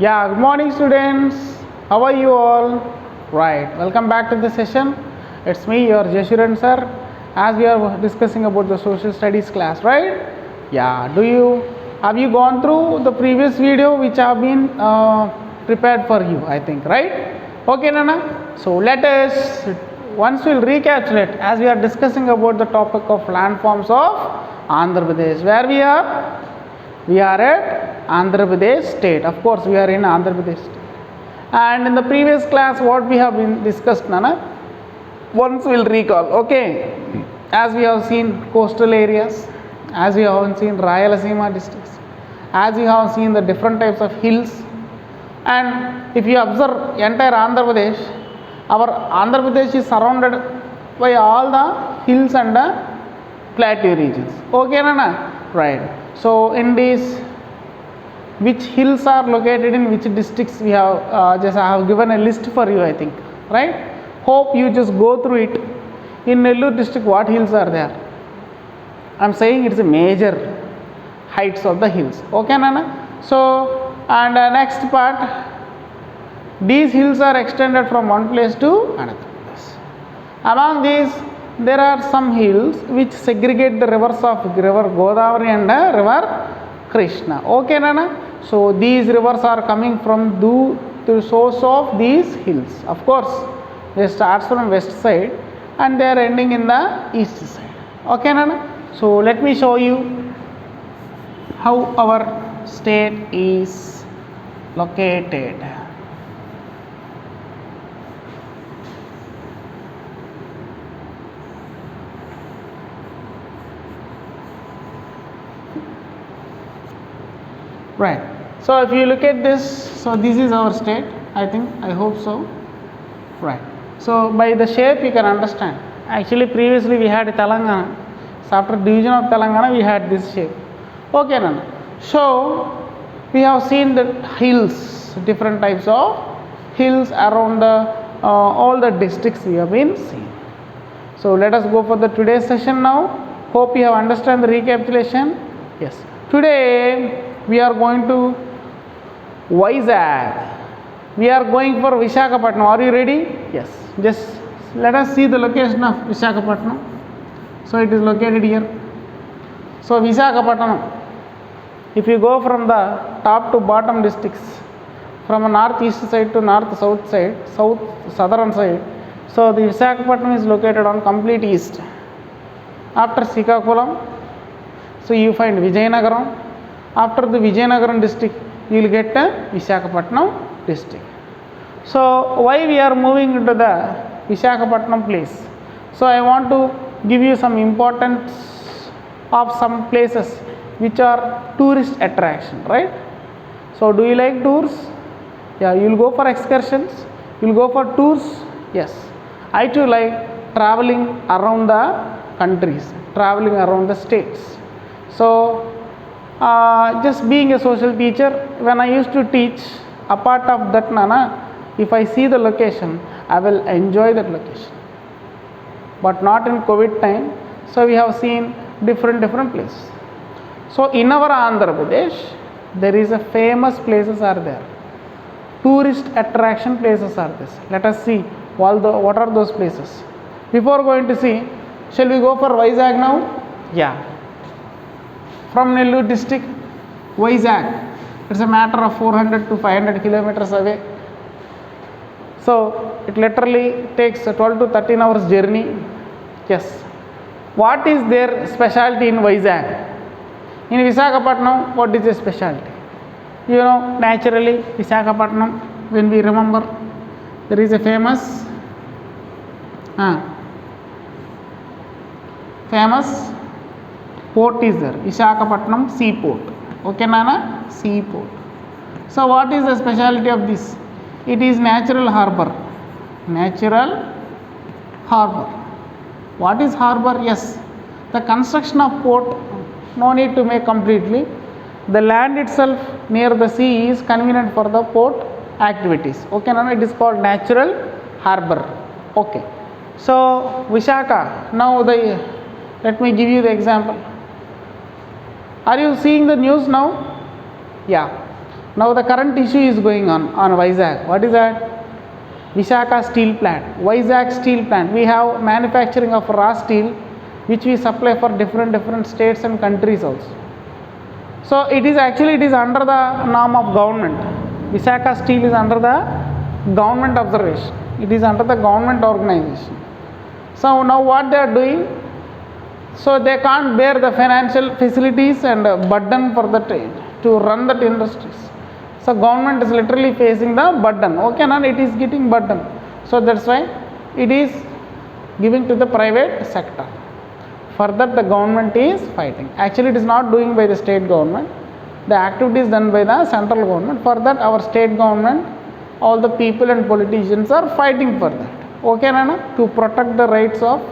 Yeah, good morning students. How are you all? Right, welcome back to the session. It's me, your Jashuran sir, as we are discussing about the social studies class, right? Yeah, have you gone through the previous video which have been prepared for you, I think, right? Okay, Nana. So let us once we'll recapitulate as we are discussing about the topic of landforms of Andhra Pradesh. Where we are? We are at Andhra Pradesh state. Of course, we are in Andhra Pradesh state. And in the previous class, what we have been discussed, Nana, once we'll recall. Okay, as we have seen coastal areas, as we have seen Rayalaseema districts, as we have seen the different types of hills, and if you observe entire Andhra Pradesh, our Andhra Pradesh is surrounded by all the hills and the plateau regions. Okay, Nana? Right. So in these, which hills are located in which districts, we have I have given a list for you, I think, right? Hope you just go through it. In Nellore district, what hills are there? I am saying it's a major heights of the hills. Okay, Nana? So, and next part, these hills are extended from one place to another place. Among these, there are some hills which segregate the rivers of river Godavari and river Krishna. Okay, Nana? So these rivers are coming from the source of these hills. Of course, they start from west side and they are ending in the east side. Okay, Nana? So let me show you how our state is located. Right. So if you look at this, so this is our state, I think, I hope so. Right. So by the shape you can understand. Actually previously we had Telangana. So after division of Telangana we had this shape. Okay, Nana. So we have seen the hills, different types of hills around all the districts we have been seeing. So let us go for the today's session now. Hope you have understand the recapitulation. Yes. Today we are going to Vizag. We are going for Visakhapatnam. Are you ready? Yes. Just let us see the location of Visakhapatnam. So it is located here. So Visakhapatnam, if you go from the top to bottom districts, from a northeast side to north-south side, southern side, so the Visakhapatnam is located on complete east. After Srikakulam, so you find Vijayanagaram. After the Vijayanagaram district, you will get Visakhapatnam district. So why we are moving into the Visakhapatnam place? So I want to give you some importance of some places which are tourist attraction, right? So do you like tours? Yeah, you will go for excursions, you will go for tours. Yes, I too like traveling around the countries, traveling around the states. So just being a social teacher, when I used to teach, apart of that, Nana, if I see the location, I will enjoy that location. But not in COVID time, so we have seen different places. So in our Andhra Pradesh, there is a famous places are there. Tourist attraction places are this. Let us see what are those places. Before going to see, shall we go for Vizag now? Yeah. From Nellore district, Vizag, it's a matter of 400 to 500 kilometers away. So it literally takes a 12 to 13 hours journey. Yes. What is their specialty in Vizag? In Visakhapatnam, what is the specialty? You know, naturally, Visakhapatnam, when we remember, there is a famous port is there, Visakhapatnam seaport. Okay, Nana? Seaport. So what is the specialty of this? It is natural harbor. Natural harbor. What is harbor? Yes, the construction of port, no need to make completely. The land itself near the sea is convenient for the port activities. Okay, Nana? It is called natural harbor. Okay. So Vishaka, now let me give you the example. Are you seeing the news now? Yeah. Now the current issue is going on Vizag. What is that? Vishaka steel plant, Vizag steel plant. We have manufacturing of raw steel which we supply for different states and countries also. So it is under the norm of government. Vishaka steel is under the government observation. It is under the government organization. So now what they are doing? So they can't bear the financial facilities and burden for the trade to run that industries. So government is literally facing the burden. Okay, now it is getting burden. So that's why it is giving to the private sector. For that the government is fighting. Actually it is not doing by the state government. The activity is done by the central government. For that our state government, all the people and politicians are fighting for that. Okay, Nana? To protect the rights of.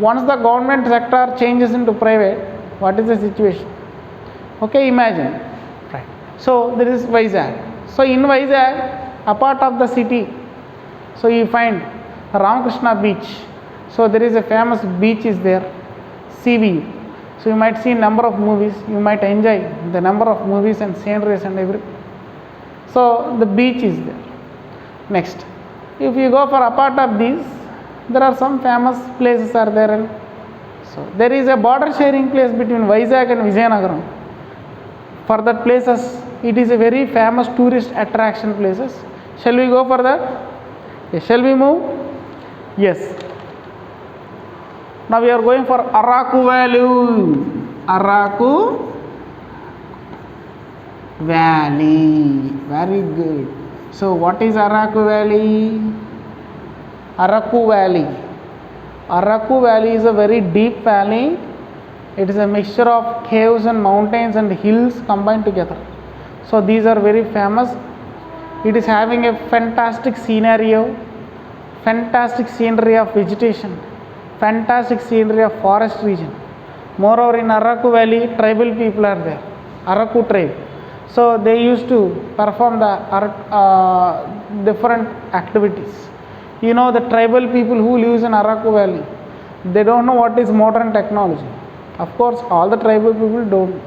Once the government sector changes into private, what is the situation? Okay, imagine. Right. So there is Vizag. So in Vizag, a part of the city, so you find Ramakrishna beach. So there is a famous beach is there, CVU. So you might see number of movies, you might enjoy the number of movies and sceneries and everything. So the beach is there. Next, if you go for a part of these, there are some famous places are there. And so there is a border sharing place between Vizag and Vizianagaram. For that places, it is a very famous tourist attraction places. Shall we go for that? Yes. Shall we move? Yes. Now we are going for Araku Valley. Araku Valley. Very good. So what is Araku Valley? Araku Valley. Araku Valley is a very deep valley. It is a mixture of caves and mountains and hills combined together. So these are very famous. It is having a fantastic scenario, fantastic scenery of vegetation, fantastic scenery of forest region. Moreover, in Araku Valley, tribal people are there, Araku tribe. So they used to perform the different activities. You know, the tribal people who lives in Araku Valley, they don't know what is modern technology. Of course, all the tribal people don't.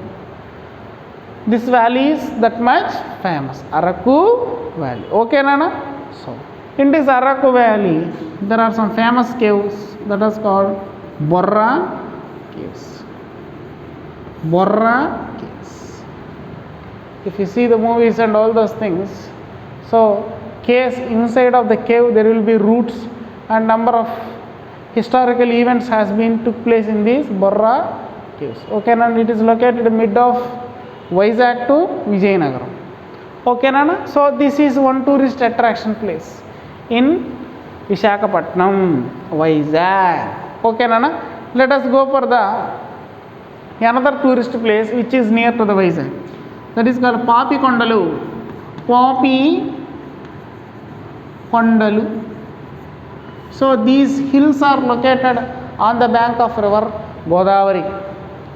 This valley is that much famous, Araku Valley. Okay, Nana? So, in this Araku Valley, there are some famous caves that is called Borra Caves. Borra Caves. If you see the movies and all those things, so caves, inside of the cave there will be roots and number of historical events has been took place in these Borra Caves. Okay, and it is located in mid of Vizag to Vizianagaram. Okay, Nana? So this is one tourist attraction place in Visakhapatnam, Vizag. Okay, Nana? Let us go for the another tourist place which is near to the Vizag. That is called Papi Kondalu. Papi Kondalu. So these hills are located on the bank of river Godavari.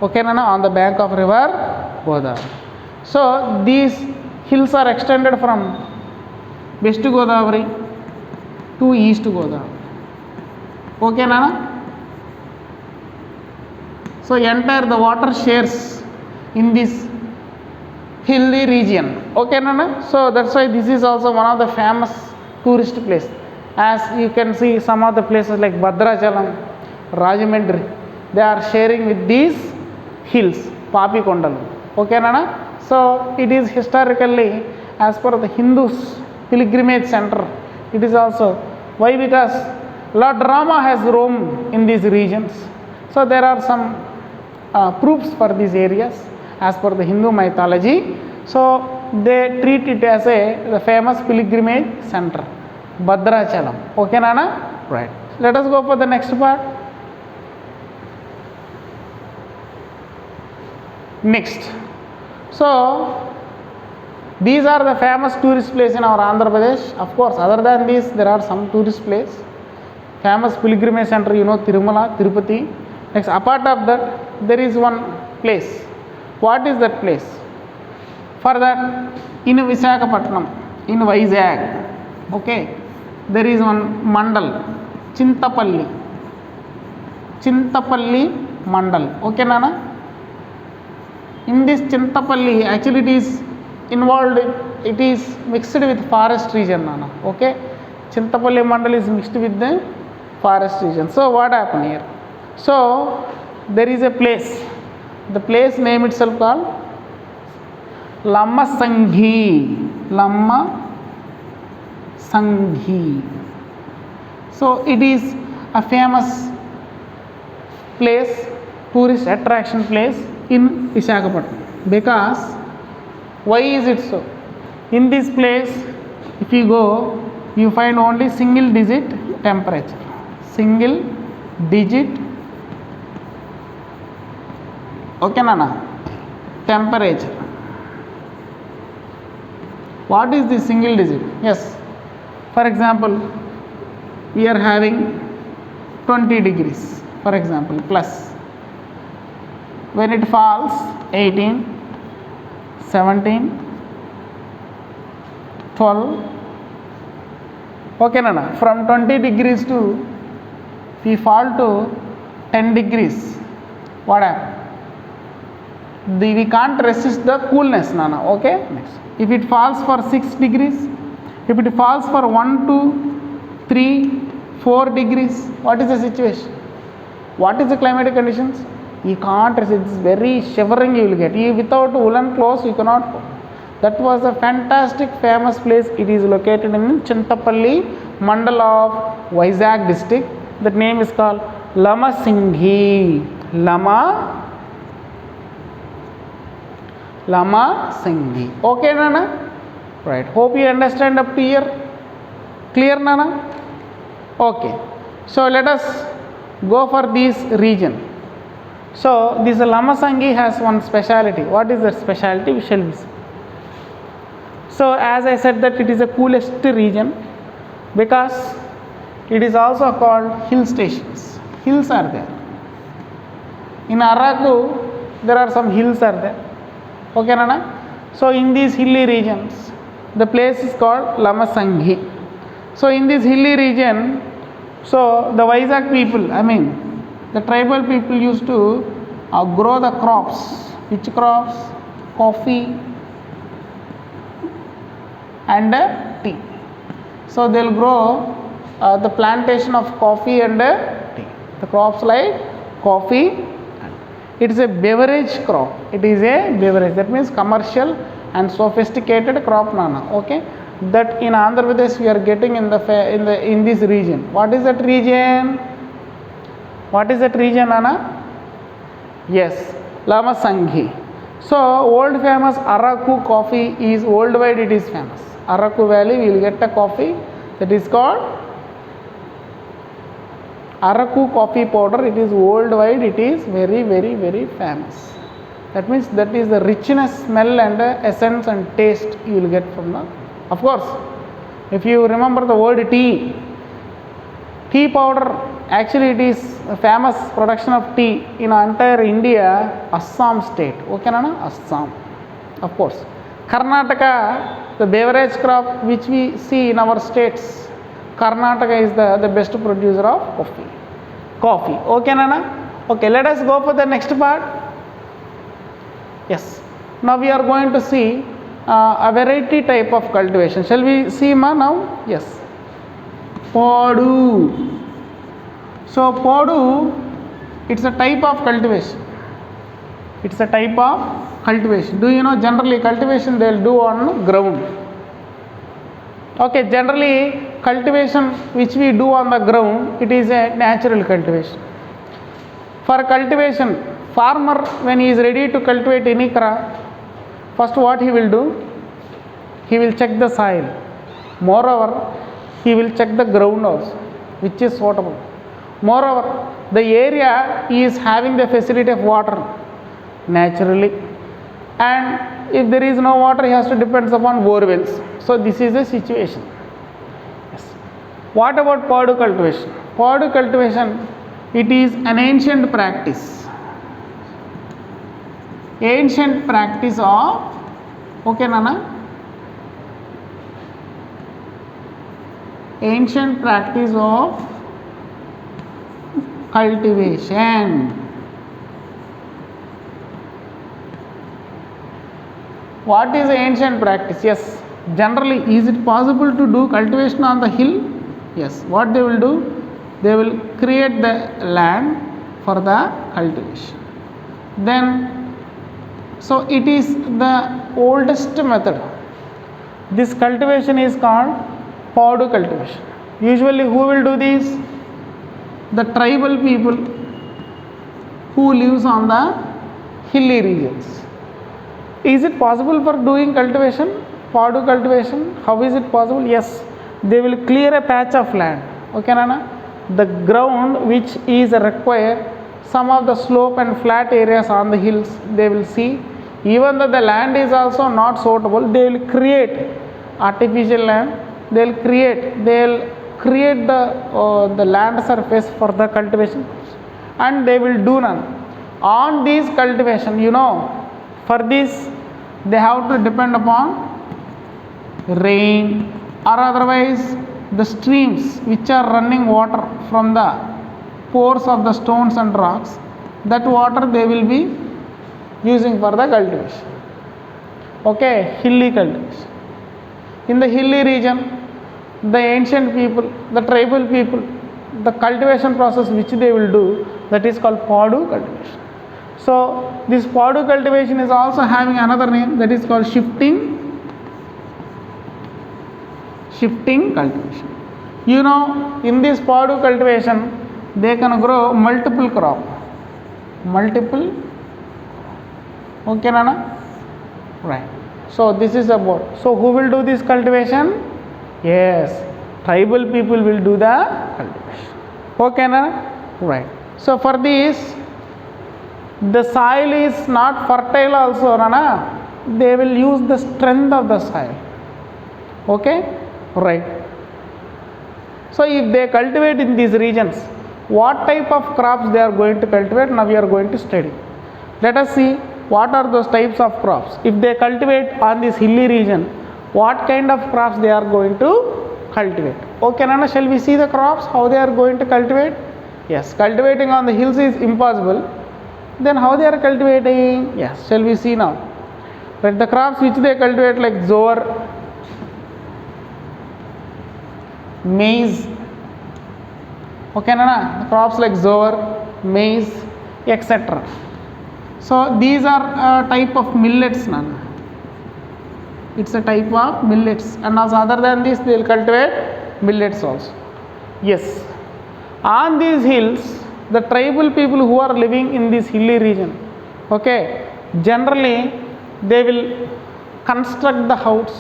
Okay, Nana? On the bank of river Godavari. So these hills are extended from West Godavari to East Godavari. Okay, Nana? So entire the water shares in this hilly region. Okay, Nana? So that's why this is also one of the famous tourist place. As you can see, some of the places like Bhadrachalam, Rajahmundry, they are sharing with these hills, Papi Kondalu. Okay, Nana? So it is historically, as per the Hindus pilgrimage center, it is also. Why? Because Lord Rama has roamed in these regions. So there are some proofs for these areas as per the Hindu mythology. So they treat it as the famous pilgrimage center, Bhadrachalam. Okay, Nana? Right. Let us go for the next part. Next. So these are the famous tourist places in our Andhra Pradesh. Of course, other than these, there are some tourist places. Famous pilgrimage center, you know, Tirumala, Tirupati. Next, apart of that, there is one place. What is that place? For that, in Visakhapatnam, in Vizag, okay, there is one mandal, Chintapalli mandal. Okay, Nana? In this Chintapalli, actually it is involved, it is mixed with forest region, Nana. Okay, Chintapalli mandal is mixed with the forest region. So what happened here? So there is a place, the place name itself called Lamasanghi. Lamasanghi. So it is a famous place, tourist attraction place in Visakhapatnam. Because why is it so? In this place, if you go, you find only single digit temperature. Single digit, okay, Nana, temperature. What is the single digit? Yes, for example, we are having 20 degrees, for example, plus. When it falls, 18, 17, 12, okay, Nana, from 20 degrees to, we fall to 10 degrees, what happens? We can't resist the coolness, Nana, okay? Next. If it falls for 6 degrees, if it falls for 1, 2, 3, 4 degrees, what is the situation? What is the climatic conditions? You can't resist, it's very shivering you will get. You, without woolen clothes, you cannot go. That was a fantastic famous place. It is located in Chintapalli mandal of Vizag district. That name is called Lamasinghi. Lamasinghi. Okay, Nana? Right. Hope you understand up to here. Clear, Nana? Okay. So let us go for this region. So this Lamasanghi has one speciality. What is that speciality? We shall see. So as I said that it is the coolest region because it is also called hill stations. Hills are there. In Araku, there are some hills are there. Okay, Nana? So in these hilly regions, the place is called Lamasanghi. So in this hilly region, so the Vizag people, the tribal people used to grow the crops. Which crops? Coffee and tea. So they will grow the plantation of coffee and tea. The crops like coffee. It is a beverage crop. It is a beverage. That means commercial and sophisticated crop, Nana. Okay. That in Andhra Pradesh we are getting in this region. What is that region? What is that region, Nana? Yes, Lamasanghi. So world famous Araku coffee is worldwide. It is famous. Araku Valley, we will get a coffee that is called Araku coffee powder. It is worldwide. It is very, very, very famous. That means that is the richness, smell and essence and taste you will get from the. Of course, if you remember the word tea powder, actually it is a famous production of tea in entire India, Assam state. Okay, Nana? Assam. Of course. Karnataka, the beverage crop which we see in our states, Karnataka is the best producer of coffee. Okay, Nana? Okay, let us go for the next part. Yes. Now we are going to see a variety type of cultivation. Shall we see, ma, now? Yes. Podu. So Podu, it's a type of cultivation. It's a type of cultivation. Do you know generally cultivation they will do on ground? Okay, generally cultivation which we do on the ground, it is a natural cultivation. For cultivation, farmer when he is ready to cultivate any crop, first what he will do? He will check the soil. Moreover, he will check the ground also, which is suitable. Moreover, the area is having the facility of water naturally, and if there is no water, he has to depend upon bore wells. So this is the situation. Yes. What about Podu cultivation? Podu cultivation, it is an ancient practice. Ancient practice of, okay, Nana? Ancient practice of cultivation. What is the ancient practice? Yes, generally, is it possible to do cultivation on the hill? Yes. What they will do? They will create the land for the cultivation. Then, so it is the oldest method. This cultivation is called Padu cultivation. Usually, who will do this? The tribal people who lives on the hilly regions. Is it possible for doing cultivation, Padu cultivation? How is it possible? Yes, they will clear a patch of land. Okay, Nana? The ground which is required, some of the slope and flat areas on the hills, they will see. Even though the land is also not suitable, they will create artificial land. They will create the land surface for the cultivation, and they will do none. On this cultivation, for this they have to depend upon rain, or otherwise the streams which are running water from the pores of the stones and rocks. That water they will be using for the cultivation. Okay, hilly cultivation. In the hilly region, the ancient people, the tribal people, the cultivation process which they will do, that is called Padu cultivation. So this Padu cultivation is also having another name, that is called shifting cultivation. In this Padu cultivation, they can grow multiple crop. Okay, Nana? Right. So this is about. So who will do this cultivation? Yes, tribal people will do the cultivation. Okay, Nana? Right. So for this, the soil is not fertile also, Nana. They will use the strength of the soil. Okay? Right. So if they cultivate in these regions, what type of crops they are going to cultivate? Now we are going to study. Let us see what are those types of crops. If they cultivate on this hilly region, what kind of crops they are going to cultivate? Okay, Nana, shall we see the crops, how they are going to cultivate? Yes, cultivating on the hills is impossible. Then how they are cultivating? Yes, shall we see now? But the crops which they cultivate, like jowar, maize. Okay, Nana, the crops like jowar, maize, etc. So these are a type of millets, Nana. It's a type of millets, and also other than this, they will cultivate millets also. Yes, on these hills, the tribal people who are living in this hilly region, okay, generally they will construct the huts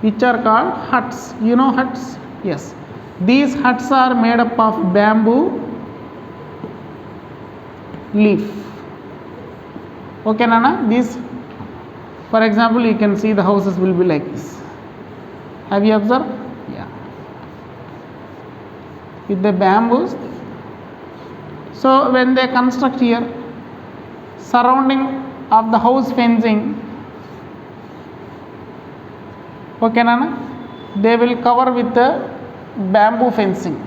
which are called huts. Huts? Yes. These huts are made up of bamboo leaf. Okay, Nana? These, for example, you can see the houses will be like this. Have you observed? Yeah. With the bamboos. So when they construct here, surrounding of the house fencing, okay, Nana, they will cover with the bamboo fencing.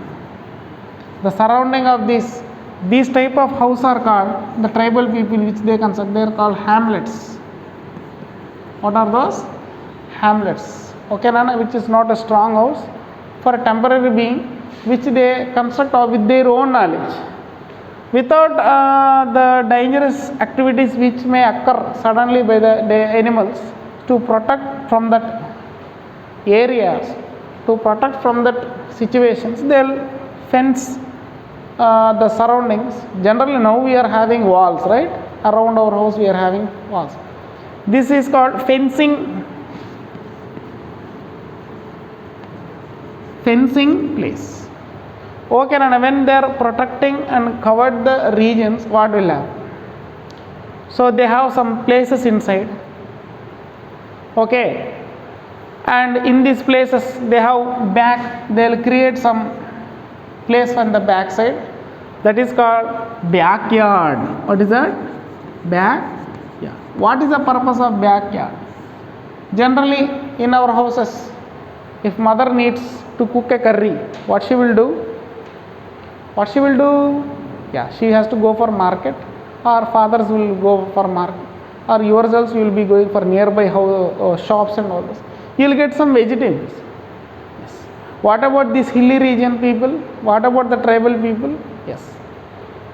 The surrounding of these type of house are called, the tribal people which they construct, they are called hamlets. What are those? Hamlets. Okay, Nana, which is not a strong house, for a temporary being which they construct with their own knowledge, without the dangerous activities which may occur suddenly by the animals. To protect from that areas, to protect from that situations, they will fence the surroundings. Generally now we are having walls, right? Around our house we are having walls. This is called fencing place. Okay, and when they are protecting and covered the regions, what will happen? So they have some places inside. Okay, and in these places they have they will create some place on the back side, that is called backyard. What is that? Backyard. What is the purpose of backyard? Generally in our houses, if mother needs to cook a curry, what she will do? Yeah, she has to go for market, or fathers will go for market. or yourselves you will be going for nearby shops and all this, you will get some vegetables. Yes. What about this hilly region people? What about the tribal people? Yes.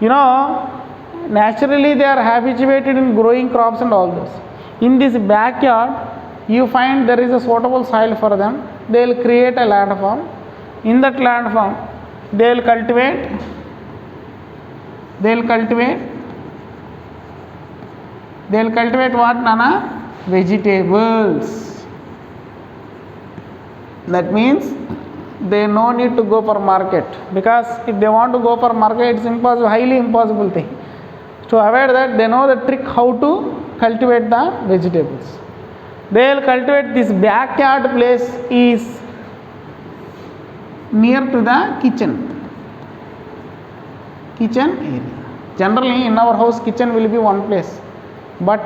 You know, naturally they are habituated in growing crops and all this. In this backyard, you find there is a suitable soil for them. They will create a landform. In that landform, they will cultivate what, Nana? Vegetables. That means they no need to go for market, because if they want to go for market, it's impossible, highly impossible thing. To avoid that, they know the trick how to cultivate the vegetables. They will cultivate this backyard place is near to the kitchen area. Generally in our house kitchen will be one place, but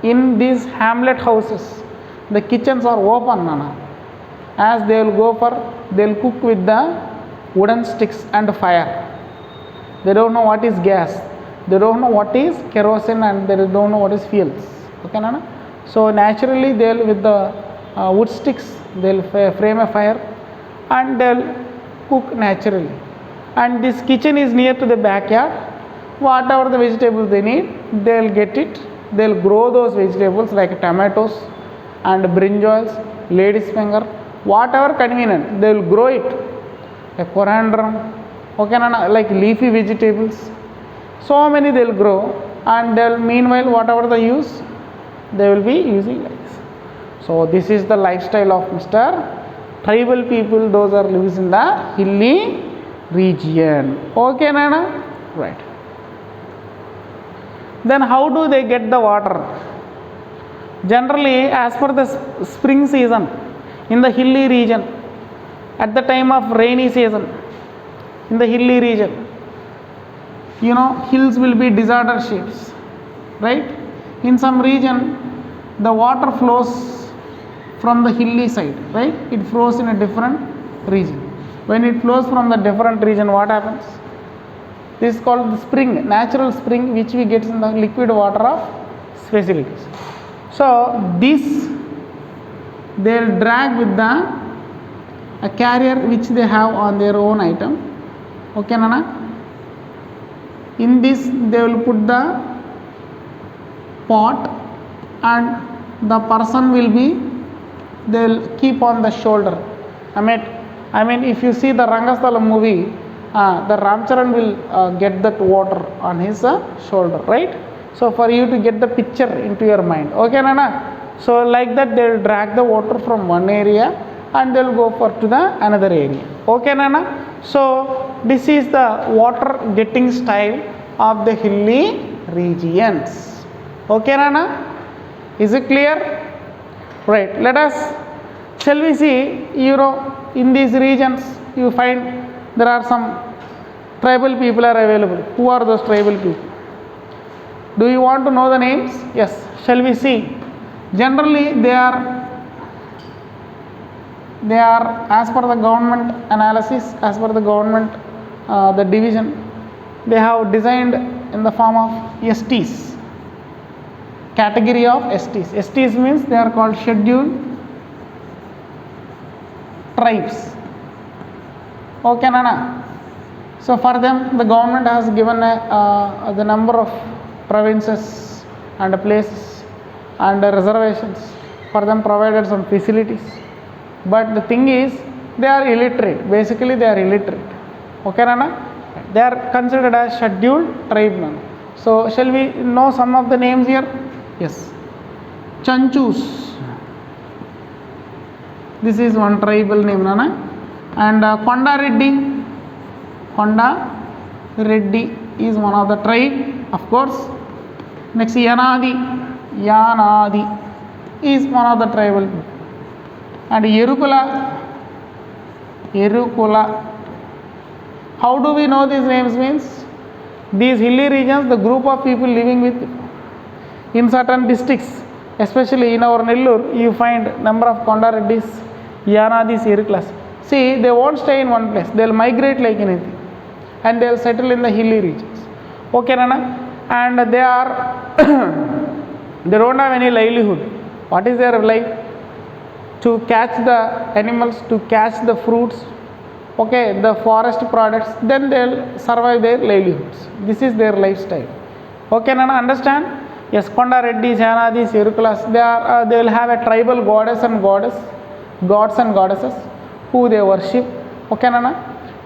in these hamlet houses the kitchens are open, Nana. As they will cook with the wooden sticks and fire. They don't know what is gas, they don't know what is kerosene, and they don't know what is fuels. Okay, Nana? So naturally they will, with the wood sticks, they will frame a fire and they will cook naturally. And this kitchen is near to the backyard. Whatever the vegetables they need, they will get it. They will grow those vegetables like tomatoes and brinjals, lady's finger, whatever convenient, they will grow it. Like coriander, okay, like leafy vegetables. So many they will grow, and they will, meanwhile, whatever they use, they will be using like this. So this is the lifestyle of Mr. Tribal people. Those are lives in the hilly region. Okay, Nana? Right. Then how do they get the water? Generally, as per the spring season, in the hilly region, at the time of rainy season, in the hilly region, you know, hills will be disordered shapes, right? In some region, the water flows from the hilly side, right? It flows in a different region. When it flows from the different region, what happens? This is called the spring, natural spring, which we get in the liquid water of facilities. So this they will drag with a carrier which they have on their own item. Okay, Nana? In this they will put the pot, and the person will be, they will keep on the shoulder. I mean if you see the Rangasthala movie, the Ramcharan will get that water on his shoulder, right? So for you to get the picture into your mind. Okay, Nana? So like that they will drag the water from one area and they will go to the another area. Okay, Nana? So this is the water getting style of the hilly regions. Okay, Nana? Is it clear? Right. Shall we see, you know, in these regions you find there are some tribal people are available. Who are those tribal people? Do you want to know the names? Yes. Shall we see? Generally they are as per the government analysis, as per the government the division, they have designed in the form of STs, category of STs. STs means they are called scheduled tribes. Okay, Nana? So for them the government has given the number of provinces and places and reservations for them, provided some facilities. But the thing is, they are illiterate. Basically they are illiterate. Okay, Nana? They are considered as scheduled tribe, Nana. So shall we know some of the names here? Yes. Chanchus. This is one tribal name, Nana. And Konda Reddy. Konda Reddy is one of the tribe, of course. Next, Yanadi. Yanadi is one of the tribal people. And Yerukula. Yerukula. How do we know these names? Means these hilly regions, the group of people living with in certain districts, especially in our Nellore, you find number of Konda Reddys, Yanadis, Yerukulas. See, they won't stay in one place. They will migrate like anything, and they will settle in the hilly regions. Okay, Nana? And they are They don't have any livelihood. What is their life? To catch the animals, to catch the fruits, okay, the forest products, then they'll survive their livelihoods. This is their lifestyle. Okay, Nana, understand? Yes, Konda Reddis, Yanadis, Yerukulas, they will have a tribal gods and goddesses who they worship. Okay, Nana?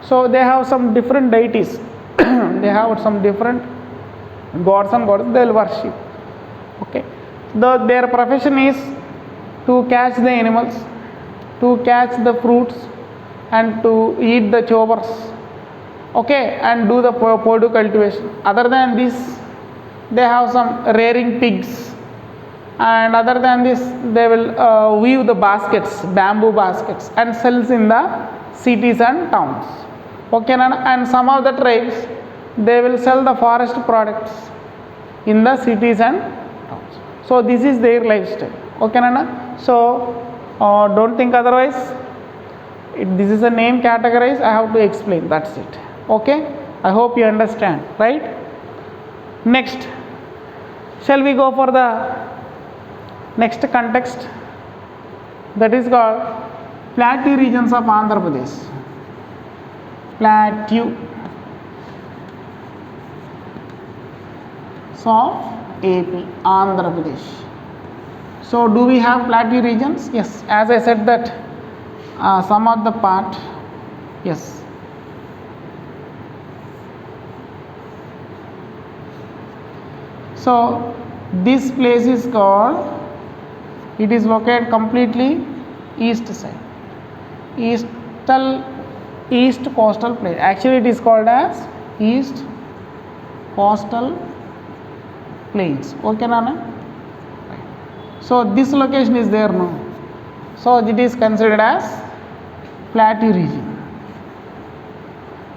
So they have some different deities. They have some different gods and goddesses they will worship. Okay, their profession is to catch the animals, to catch the fruits, and to eat the tubers, okay, and do the produce cultivation. Other than this, they have some rearing pigs, and other than this, they will weave the baskets, bamboo baskets, and sells in the cities and towns. Okay, and some of the tribes, they will sell the forest products in the cities and towns. So this is their lifestyle. Okay, Nana? So don't think otherwise. This is a name categorized. I have to explain. That's it. Okay? I hope you understand. Right? Next, shall we go for the next context? That is called plateau regions of Andhra Pradesh. Plateau. So AP, Andhra Pradesh. So do we have plateau regions? Yes, as I said that some of the part, yes. So this place is called, it is located completely east side, east coastal plain. Actually it is called as east coastal plains. Okay, Nana? So this location is there now. So it is considered as plateau region.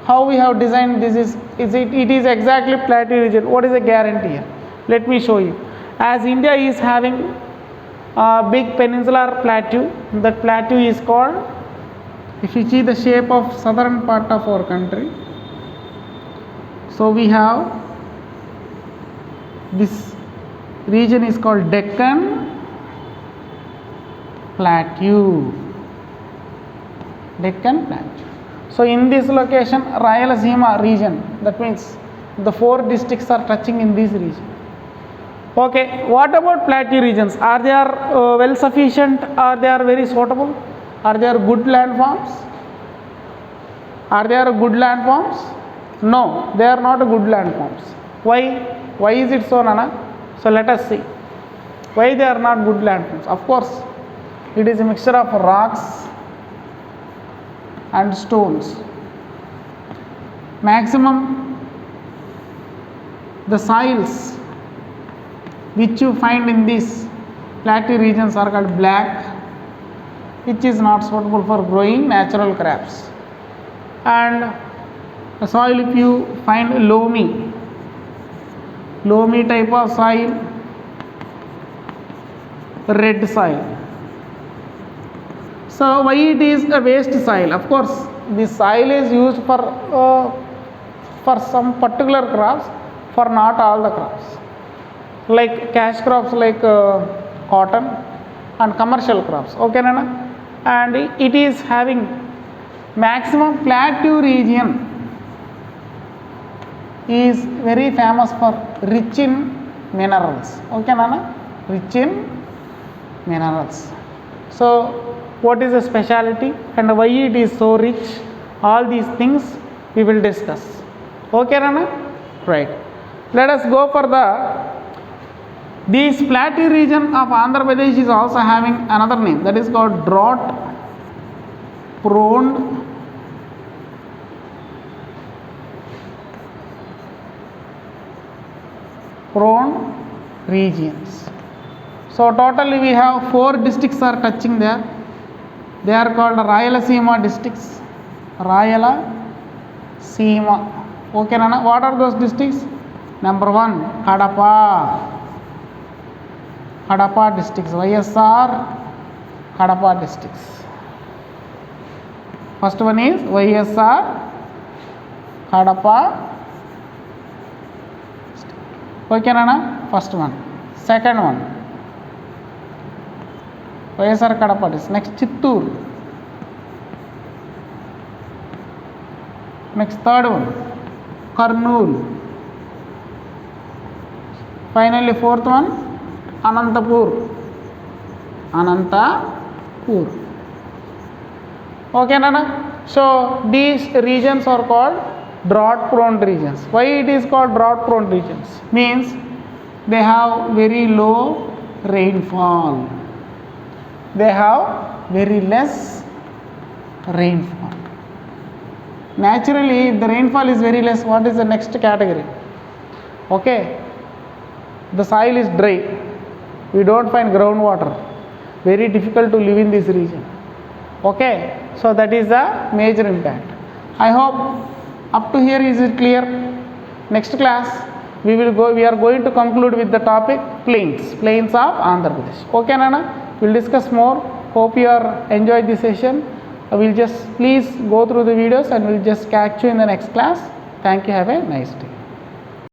How we have designed this is it is exactly plateau region. What is the guarantee here? Let me show you. As India is having a big peninsular plateau, that plateau is called, if you see the shape of southern part of our country, so we have this region is called Deccan Plateau. Deccan Plateau. So in this location, Rayalaseema region, that means the 4 districts are touching in this region. Okay, what about plateau regions? Are they well sufficient? Are they very suitable? Are there good landforms? Are there good landforms? No, they are not good landforms. Why? Why is it so, Nana? So let us see. Why they are not good landforms? Of course, it is a mixture of rocks and stones. Maximum the soils which you find in these plateau regions are called black, which is not suitable for growing natural crops. And the soil, if you find loamy type of soil, red soil. So why it is a waste soil? Of course, this soil is used for some particular crops, for not all the crops, like cash crops like cotton and commercial crops. Okay, Nana? And it is having maximum plateau region is very famous for rich in minerals. Okay, Nana? Rich in minerals. So what is the speciality and why it is so rich? All these things we will discuss. Okay, Nana? Right. Let us go for this plateau region of Andhra Pradesh is also having another name, that is called drought prone regions. So totally we have 4 districts are touching there. They are called Rayalaseema districts. Rayalaseema. Okay, Nana? What are those districts? Number 1, Kadapa districts, YSR Kadapa districts. First one is YSR Kadapa. Okay, Nana? First one. second one YSR Kadapa district. Next Chittoor. Next third one Kurnool. Finally fourth one Anantapur. Okay, Nana. So these regions are called drought prone regions. Why it is called drought prone regions? Means they have very low rainfall. They have very less rainfall. Naturally, if the rainfall is very less, what is the next category? Okay, the soil is dry. We don't find groundwater. Very difficult to live in this region. Okay, so that is the major impact. I hope up to here is it clear. Next class we are going to conclude with the topic plains of Andhra Pradesh. Okay, Nana, we'll discuss more. Hope you are enjoyed this session. We'll just please go through the videos and we'll just catch you in the next class. Thank you. Have a nice day.